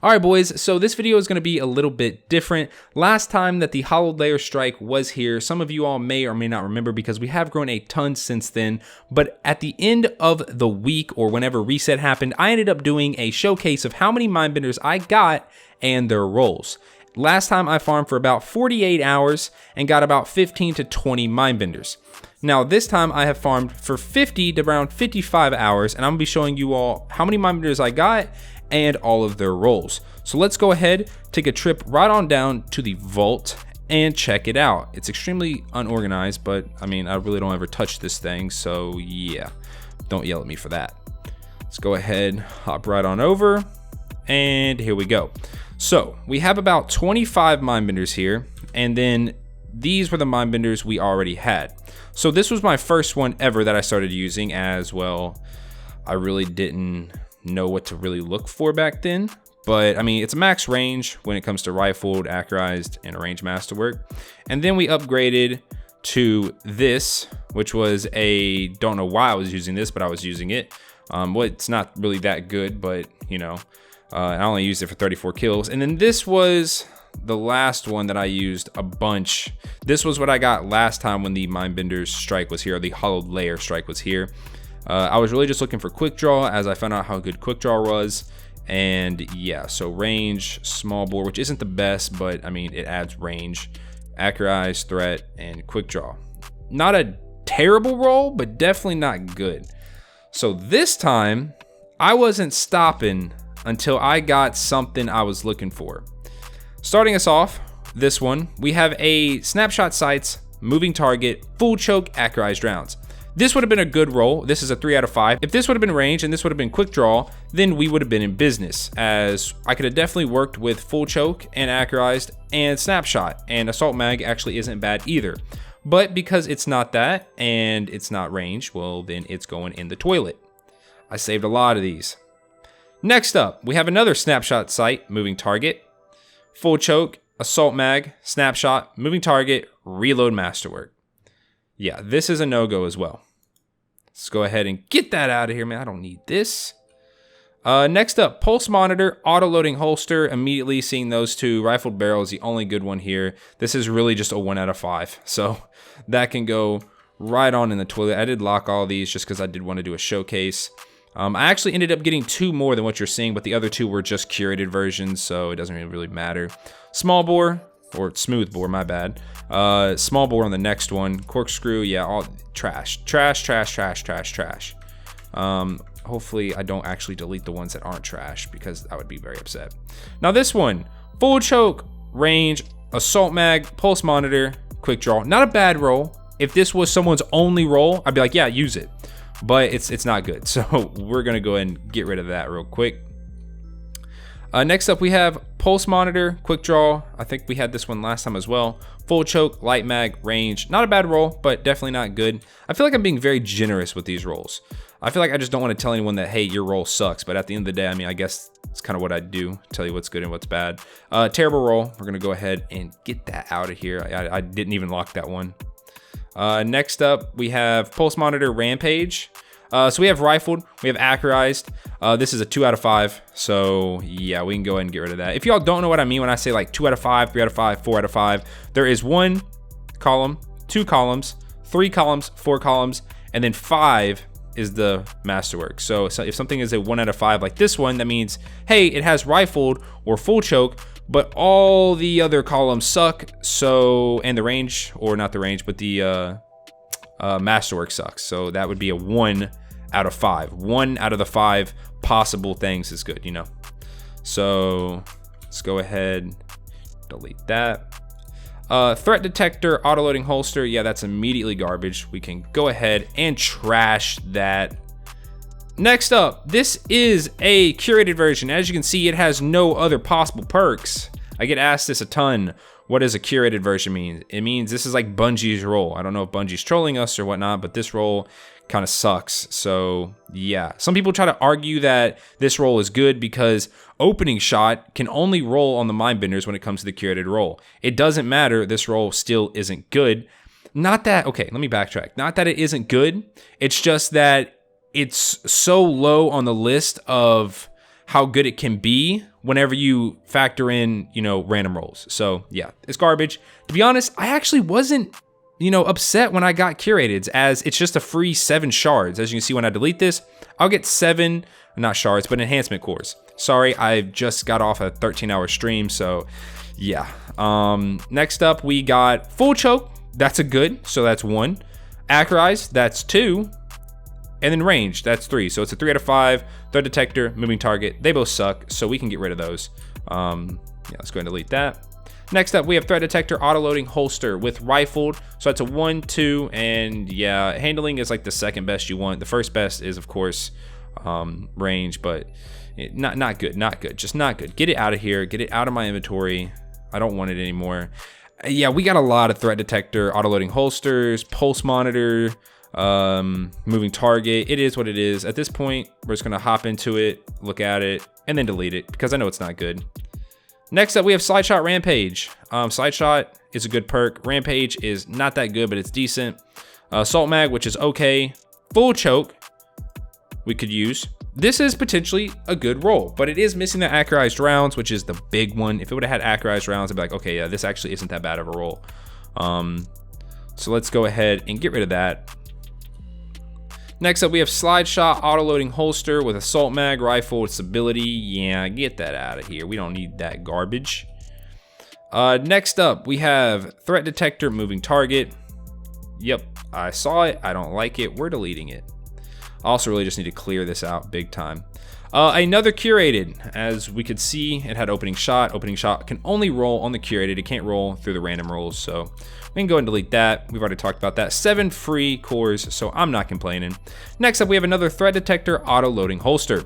Alright boys, so this video is going to be a little bit different. Last time that the Hallowed Lair strike was here, some of you all may or may not remember because we have grown a ton since then, but at the end of the week or whenever reset happened, I ended up doing a showcase of how many Mindbenders I got and their rolls. Last time I farmed for about 48 hours and got about 15 to 20 Mindbenders. Now this time I have farmed for 50 to around 55 hours and I'm going to be showing you all how many Mindbenders I got and all of their rolls. So let's go ahead, take a trip right on down to the vault and check it out. It's extremely unorganized, but I mean, I really don't ever touch this thing, so yeah, don't yell at me for that. Let's go ahead, hop right on over, and here we go. So we have about 25 Mindbenders here, and then these were the Mindbenders we already had. So this was my first one ever that I started using, as well, I really didn't know what to really look for back then, but I mean, it's a max range when it comes to rifled, accurized, and arranged masterwork. And then we upgraded to this, which was a, don't know why I was using this, but I was using it. Well, it's not really that good, but you know, I only used it for 34 kills. And then this was the last one that I used a bunch. This was what I got last time when the Mindbenders strike was here, or the Hallowed Lair strike was here. I was really just looking for quick draw as I found out how good quick draw was. And yeah, so range, small bore, which isn't the best, but I mean, it adds range, accurized, threat, and quick draw. Not a terrible roll, but definitely not good. So this time, I wasn't stopping until I got something I was looking for. Starting us off, this one, we have a snapshot sights, moving target, full choke, accurized rounds. This would have been a good roll. This is a 3 out of 5. If this would have been range and this would have been quick draw, then we would have been in business, as I could have definitely worked with full choke and accurized and snapshot, and assault mag actually isn't bad either. But because it's not that and it's not range, well, then it's going in the toilet. I saved a lot of these. Next up, we have another snapshot sight, moving target, full choke, assault mag, snapshot, moving target, reload masterwork. Yeah, this is a no-go as well. Let's go ahead and get that out of here, man. I don't need this. Next up, pulse monitor, auto-loading holster. Immediately seeing those two. Rifled barrel is the only good one here. This is really just a 1 out of 5. So that can go right on in the toilet. I did lock all these just because I did want to do a showcase. I actually ended up getting 2 more than what you're seeing, but the other 2 were just curated versions, so it doesn't really matter. Small bore, or smooth bore, my bad. Small bore on the next one. Corkscrew, yeah, all trash. Hopefully I don't actually delete the ones that aren't trash, because I would be very upset. Now this one, full choke, range, assault mag, pulse monitor, quick draw. Not a bad roll. If this was someone's only roll, I'd be like, yeah, use it. But it's not good, so we're gonna go ahead and get rid of that real quick. Next up, we have pulse monitor, quick draw. I think we had this one last time as well. Full choke, light mag, range. Not a bad roll, but definitely not good. I feel like I'm being very generous with these rolls. I feel like I just don't want to tell anyone that, hey, your roll sucks. But at the end of the day, I mean, I guess it's kind of what I do, tell you what's good and what's bad. Terrible roll. We're going to go ahead and get that out of here. I didn't even lock that one. Next up, we have pulse monitor, Rampage. So we have rifled, we have accurized. This is a 2 out of 5. So yeah, we can go ahead and get rid of that. If y'all don't know what I mean when I say like 2 out of 5, 3 out of 5, 4 out of 5, there is 1 column, 2 columns, 3 columns, 4 columns, and then 5 is the masterwork. So if something is a 1 out of 5 like this one, that means, hey, it has rifled or full choke, but all the other columns suck. So, and the range, or not the range, but the masterwork sucks. So that would be a 1 out of 5. 1 out of the 5 possible things is good, you know. So let's go ahead, delete that. Threat detector, autoloading holster. Yeah, that's immediately garbage. We can go ahead and trash that. Next up, this is a curated version. As you can see, it has no other possible perks. I get asked this a ton. What does a curated version mean? It means this is like Bungie's roll. I don't know if Bungie's trolling us or whatnot, but this roll kind of sucks. So yeah, some people try to argue that this roll is good because opening shot can only roll on the Mindbenders when it comes to the curated roll. It doesn't matter. This roll still isn't good. Not that, okay, let me backtrack. Not that it isn't good. It's just that it's so low on the list of how good it can be whenever you factor in, random rolls. So yeah, it's garbage. To be honest, I actually wasn't, upset when I got curated, as it's just a free 7 shards. As you can see, when I delete this, I'll get 7, not shards, but enhancement cores. Sorry, I just got off a 13-hour stream, so yeah. Next up, we got full choke. That's a good, so that's 1. Accurize, that's 2. And then range, that's 3. So it's a 3 out of 5. Threat detector, moving target. They both suck, so we can get rid of those. Yeah, let's go ahead and delete that. Next up, we have threat detector, autoloading holster with rifled. So that's a 1, 2, and yeah, handling is like the second best you want. The first best is, of course, range, but not good, just not good. Get it out of here, get it out of my inventory. I don't want it anymore. Yeah, we got a lot of threat detector, autoloading holsters, pulse monitor, moving target. It is what it is. At this point, we're just gonna hop into it, look at it, and then delete it because I know it's not good. Next up, we have Slide Shot Rampage. Slide Shot is a good perk. Rampage is not that good, but it's decent. Assault Mag, which is okay. Full Choke, we could use. This is potentially a good roll, but it is missing the accurized rounds, which is the big one. If it would have had accurized rounds, I'd be like, okay, yeah, this actually isn't that bad of a roll. So let's go ahead and get rid of that. Next up, we have Slide Shot Autoloading holster with Assault Mag, rifle with stability. Yeah, get that out of here. We don't need that garbage. Next up, we have Threat Detector, moving target. Yep, I saw it. I don't like it. We're deleting it. I also really just need to clear this out big time. Another curated. As we could see, it had opening shot. Opening shot can only roll on the curated. It can't roll through the random rolls, so we can go ahead and delete that. We've already talked about that. 7 free cores, so I'm not complaining. Next up, we have another threat detector, auto-loading holster.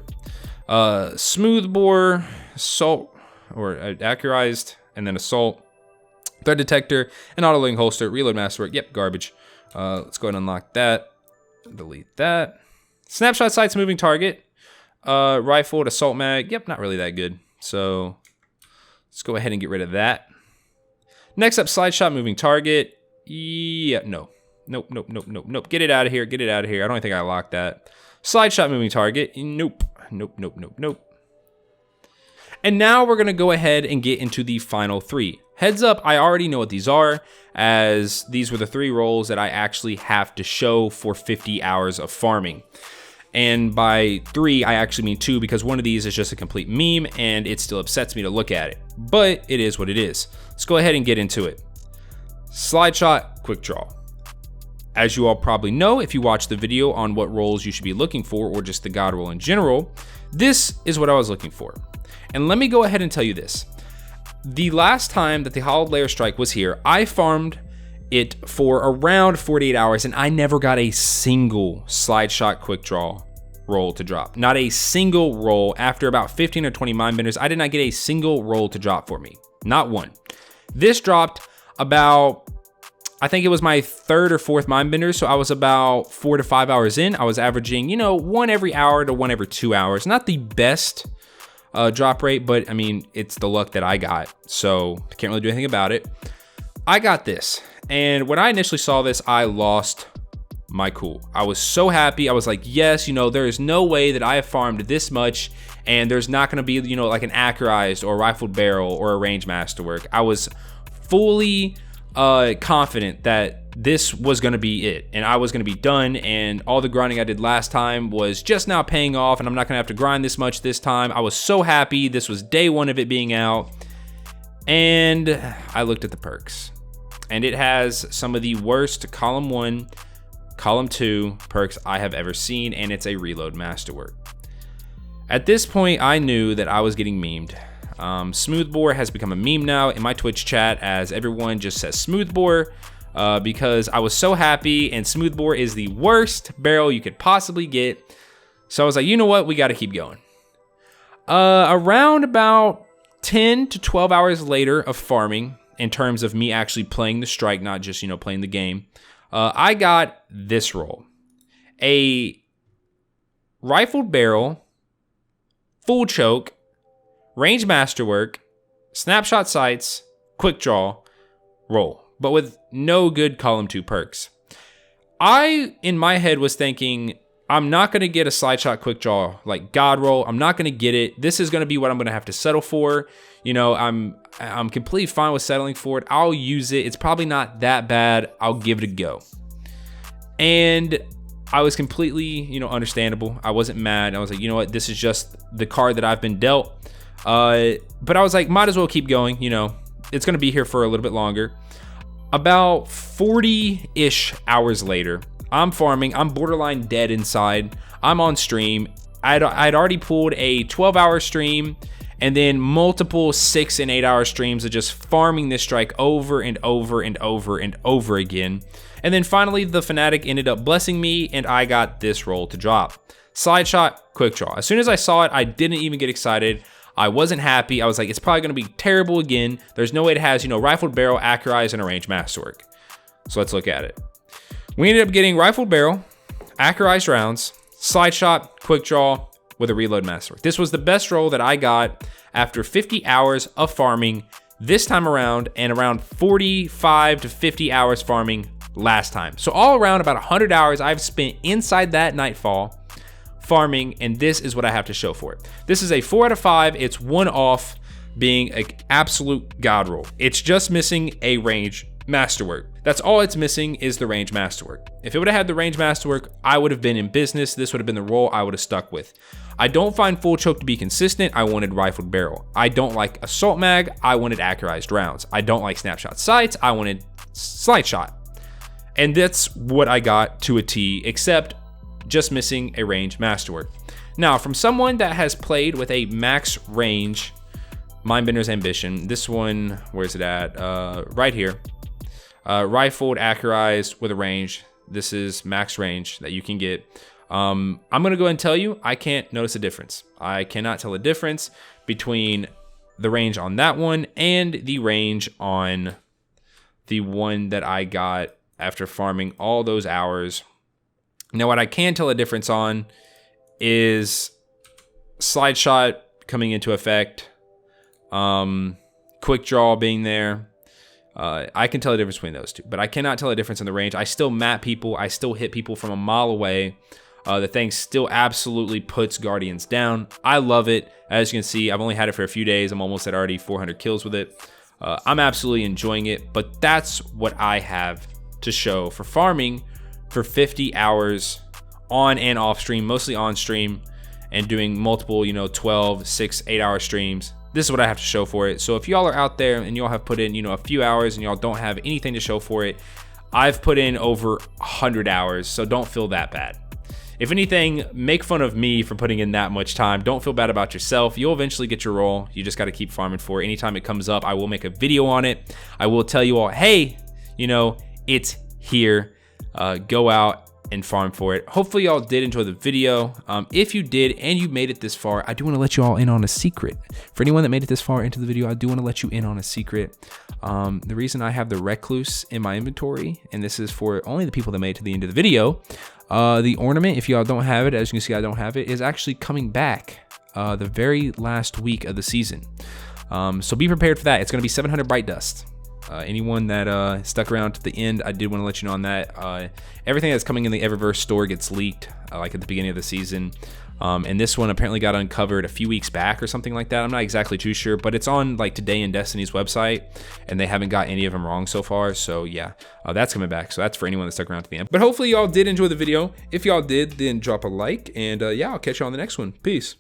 Smooth bore, assault, or accurized, and then assault. Threat detector, and auto-loading holster, reload masterwork. Yep, garbage. Let's go ahead and unlock that. Delete that. Snapshot sights, moving target. Rifled, assault mag. Yep, not really that good. So let's go ahead and get rid of that. Next up, slide shot, moving target. Yeah, no. Nope. Get it out of here. Get it out of here. I don't think I locked that. Slide shot, moving target. Nope. And now we're going to go ahead and get into the final 3. Heads up, I already know what these are, as these were the 3 rolls that I actually have to show for 50 hours of farming. And by 3, I actually mean 2, because one of these is just a complete meme and it still upsets me to look at it. But it is what it is. Let's go ahead and get into it. Slide shot, quick draw. As you all probably know, if you watch the video on what rolls you should be looking for, or just the God roll in general, this is what I was looking for. And let me go ahead and tell you this. The last time that the Hallowed Lair strike was here, I farmed it for around 48 hours and I never got a single slide shot quick draw roll to drop. Not a single roll. After about 15 or 20 mindbenders, I did not get a single roll to drop for me. Not one. This dropped about, I think it was my 3rd or 4th mindbender, so I was about 4 to 5 hours in. I was averaging, 1 every hour to 1 every 2 hours. Not the best drop rate, but I mean, it's the luck that I got, so I can't really do anything about it. I got this, and when I initially saw this, I lost my cool. I was so happy. I was like, yes, there is no way that I have farmed this much and there's not going to be, like an accurized or rifled barrel or a range masterwork. I was fully confident that this was going to be it and I was going to be done, and all the grinding I did last time was just now paying off and I'm not going to have to grind this much this time. I was so happy. This was day 1 of it being out, and I looked at the perks, and it has some of the worst column 1, column 2 perks I have ever seen, and it's a reload masterwork. At this point, I knew that I was getting memed. Smoothbore has become a meme now in my Twitch chat, as everyone just says Smoothbore, because I was so happy, and Smoothbore is the worst barrel you could possibly get. So I was like, you know what, we got to keep going. Around about 10 to 12 hours later of farming, in terms of me actually playing the strike, not just, playing the game, I got this roll. A rifled barrel, full choke, range masterwork, snapshot sights, quick draw roll, but with no good column 2 perks. I, in my head, was thinking, I'm not going to get a slide shot quick draw like God Roll. I'm not going to get it. This is going to be what I'm going to have to settle for. You know, I'm completely fine with settling for it. I'll use it. It's probably not that bad. I'll give it a go. And I was completely, you know, understandable. I wasn't mad. I was like, you know what? This is just the card that I've been dealt. But I was like, might as well keep going. You know, it's going to be here for a little bit longer. About 40-ish hours later, I'm farming. I'm borderline dead inside. I'm on stream. I'd already pulled a 12-hour stream and then multiple 6 and 8 hour streams of just farming this strike over and over and over and over again. And then finally, the Fanatic ended up blessing me and I got this roll to drop. Slide shot, quick draw. As soon as I saw it, I didn't even get excited. I wasn't happy. I was like, it's probably going to be terrible again. There's no way it has, you know, rifled barrel, accurized, and arranged masterwork. So let's look at it. We ended up getting rifled barrel, accurized rounds, slide shot, quick draw with a reload masterwork. This was the best roll that I got after 50 hours of farming this time around and around 45 to 50 hours farming last time. So all around about 100 hours I've spent inside that Nightfall farming, and this is what I have to show for it. This is a 4 out of 5. It's 1 off being an absolute God roll. It's just missing a range masterwork. That's all it's missing is the range masterwork. If it would have had the range masterwork, I would have been in business. This would have been the roll I would have stuck with. I don't find full choke to be consistent. I wanted rifled barrel. I don't like assault mag. I wanted accurized rounds. I don't like snapshot sights. I wanted slide shot. And that's what I got to a T, except just missing a range masterwork. Now, from someone that has played with a max range Mindbenders Ambition, this one, where's it at? Right here. Rifled, accurized with a range. This is max range that you can get. I'm gonna go ahead and tell you, I can't notice a difference. I cannot tell a difference between the range on that one and the range on the one that I got after farming all those hours. Now, what I can tell a difference on is slide shot coming into effect, quick draw being there. I can tell the difference between those two, but I cannot tell a difference in the range. I still map people. I still hit people from a mile away. The thing still absolutely puts Guardians down. I love it. As you can see, I've only had it for a few days. I'm almost at already 400 kills with it. I'm absolutely enjoying it, but that's what I have to show for farming for 50 hours on and off stream, mostly on stream, and doing multiple, you know, 12, 6, 8 hour streams. This is what I have to show for it. So if y'all are out there and y'all have put in, you know, a few hours and y'all don't have anything to show for it, I've put in over 100 hours, so don't feel that bad. If anything, make fun of me for putting in that much time. Don't feel bad about yourself. You'll eventually get your roll. You just got to keep farming for it. Anytime it comes up, I will make a video on it. I will tell you all, hey, you know, it's here. Go out and farm for it. Hopefully y'all did enjoy the video. If you did and you made it this far, I do want to let you all in on a secret. For anyone that made it this far into the video, I do want to let you in on a secret. The reason I have the Recluse in my inventory, and this is for only the people that made it to the end of the video, the ornament, if y'all don't have it, as you can see I don't have it, is actually coming back the very last week of the season. So be prepared for that. It's going to be 700 bright dust. Anyone that stuck around to the end, I did want to let you know on that. Everything that's coming in the Eververse store gets leaked, like at the beginning of the season. And this one apparently got uncovered a few weeks back or something like that. I'm not exactly too sure, but it's on like Today in Destiny's website, and they haven't got any of them wrong so far. So yeah, that's coming back. So that's for anyone that stuck around to the end. But hopefully y'all did enjoy the video. If y'all did, then drop a like, and yeah, I'll catch you on the next one. Peace.